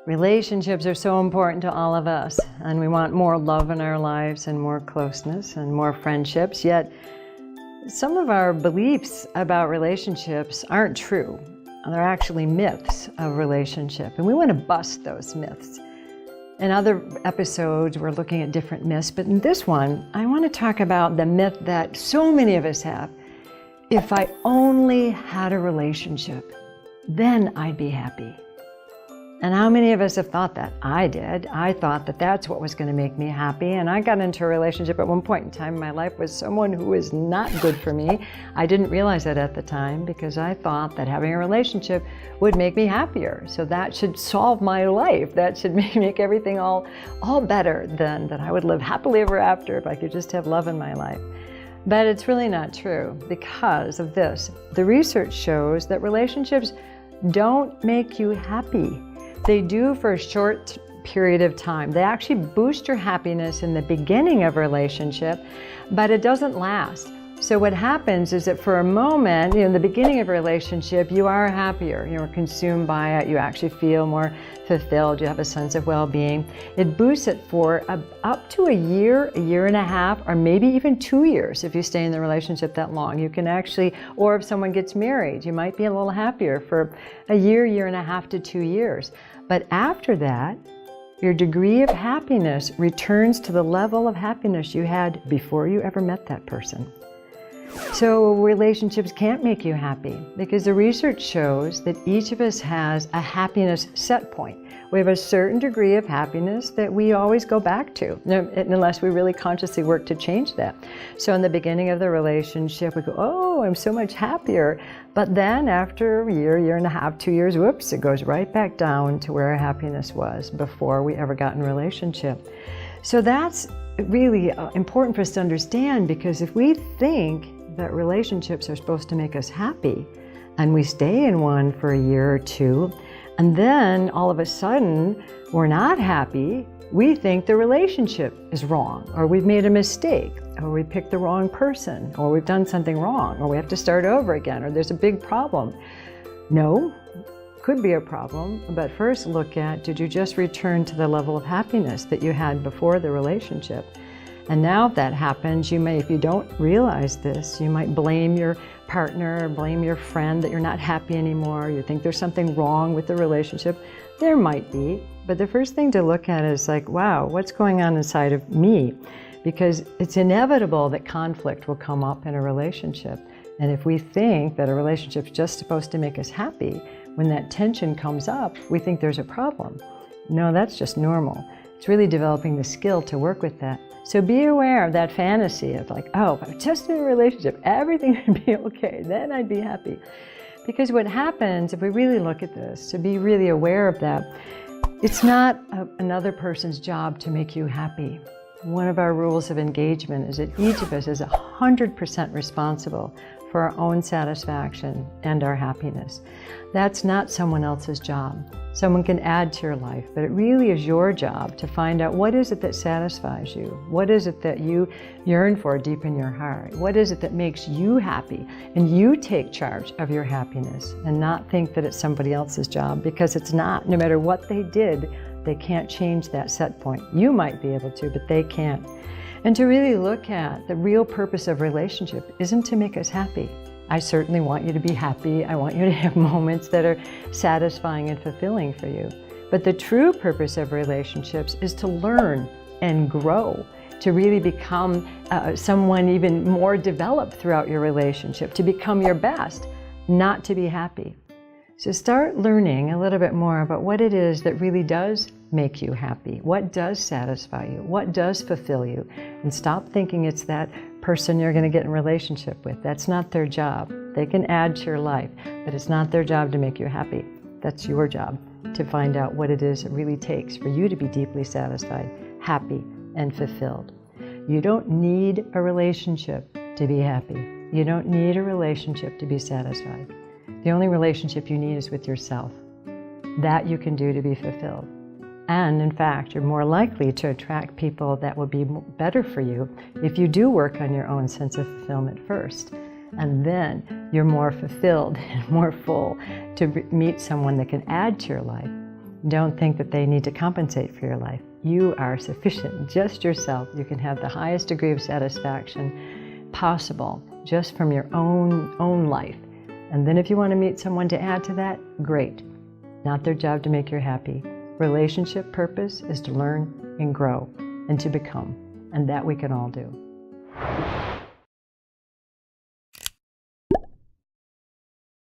Relationships are so important to all of us, and we want more love in our lives and more closeness and more friendships, yet some of our beliefs about relationships aren't true. They're actually myths of relationship, and we want to bust those myths. In other episodes, we're looking at different myths, but in this one, I want to talk about the myth that so many of us have. If I only had a relationship, then I'd be happy. And how many of us have thought that? I did. I thought that that's what was going to make me happy. And I got into a relationship at one point in time in my life with someone who was not good for me. I didn't realize that at the time because I thought that having a relationship would make me happier. So that should solve my life. That should make everything all better than that I would live happily ever after if I could just have love in my life. But it's really not true because of this. The research shows that relationships don't make you happy. They do for a short period of time. They actually boost your happiness in the beginning of a relationship, but it doesn't last. So what happens is that for a moment, in the beginning of a relationship, you are happier. You're consumed by it. You actually feel more fulfilled. You have a sense of well-being. It boosts it for up to a year and a half, or maybe even 2 years if you stay in the relationship that long. You can actually, or if someone gets married, you might be a little happier for a year and a half to 2 years. But after that, your degree of happiness returns to the level of happiness you had before you ever met that person. So relationships can't make you happy because the research shows that each of us has a happiness set point. We have a certain degree of happiness that we always go back to, unless we really consciously work to change that. So in the beginning of the relationship, we go, oh, I'm so much happier. But then after a year and a half, 2 years, whoops, it goes right back down to where our happiness was before we ever got in a relationship. So that's really important for us to understand, because if we think that relationships are supposed to make us happy and we stay in one for a year or two, and then all of a sudden we're not happy, we think the relationship is wrong, or we've made a mistake, or we picked the wrong person, or we've done something wrong, or we have to start over again, or there's a big problem. No, could be a problem, but first look at, did you just return to the level of happiness that you had before the relationship? And now if that happens, you may, if you don't realize this, you might blame your partner or blame your friend that you're not happy anymore. You think there's something wrong with the relationship. There might be, but the first thing to look at is like, wow, what's going on inside of me? Because it's inevitable that conflict will come up in a relationship. And if we think that a relationship's just supposed to make us happy, when that tension comes up, we think there's a problem. No, that's just normal. It's really developing the skill to work with that. So be aware of that fantasy of like, oh, if I'm just in a relationship, everything would be okay, then I'd be happy. Because what happens, if we really look at this, to be really aware of that, it's not another person's job to make you happy. One of our rules of engagement is that each of us is 100% responsible for our own satisfaction and our happiness. That's not someone else's job. Someone can add to your life, but it really is your job to find out what is it that satisfies you? What is it that you yearn for deep in your heart? What is it that makes you happy? And you take charge of your happiness and not think that it's somebody else's job, because it's not. No matter what they did, they can't change that set point. You might be able to, but they can't. And to really look at the real purpose of relationship isn't to make us happy. I certainly want you to be happy. I want you to have moments that are satisfying and fulfilling for you. But the true purpose of relationships is to learn and grow, to really become someone even more developed throughout your relationship, to become your best, not to be happy. So start learning a little bit more about what it is that really does make you happy, what does satisfy you, what does fulfill you, and stop thinking it's that person you're going to get in a relationship with. That's not their job. They can add to your life, but it's not their job to make you happy. That's your job, to find out what it is it really takes for you to be deeply satisfied, happy, and fulfilled. You don't need a relationship to be happy. You don't need a relationship to be satisfied. The only relationship you need is with yourself. That you can do to be fulfilled. And in fact, you're more likely to attract people that will be better for you if you do work on your own sense of fulfillment first. And then you're more fulfilled and more full to meet someone that can add to your life Don't think that they need to compensate for your life. You are sufficient, just yourself. You can have the highest degree of satisfaction possible just from your own life. And then if you want to meet someone to add to that, great. Not their job to make you happy. Relationship purpose is to learn and grow and to become. And that we can all do.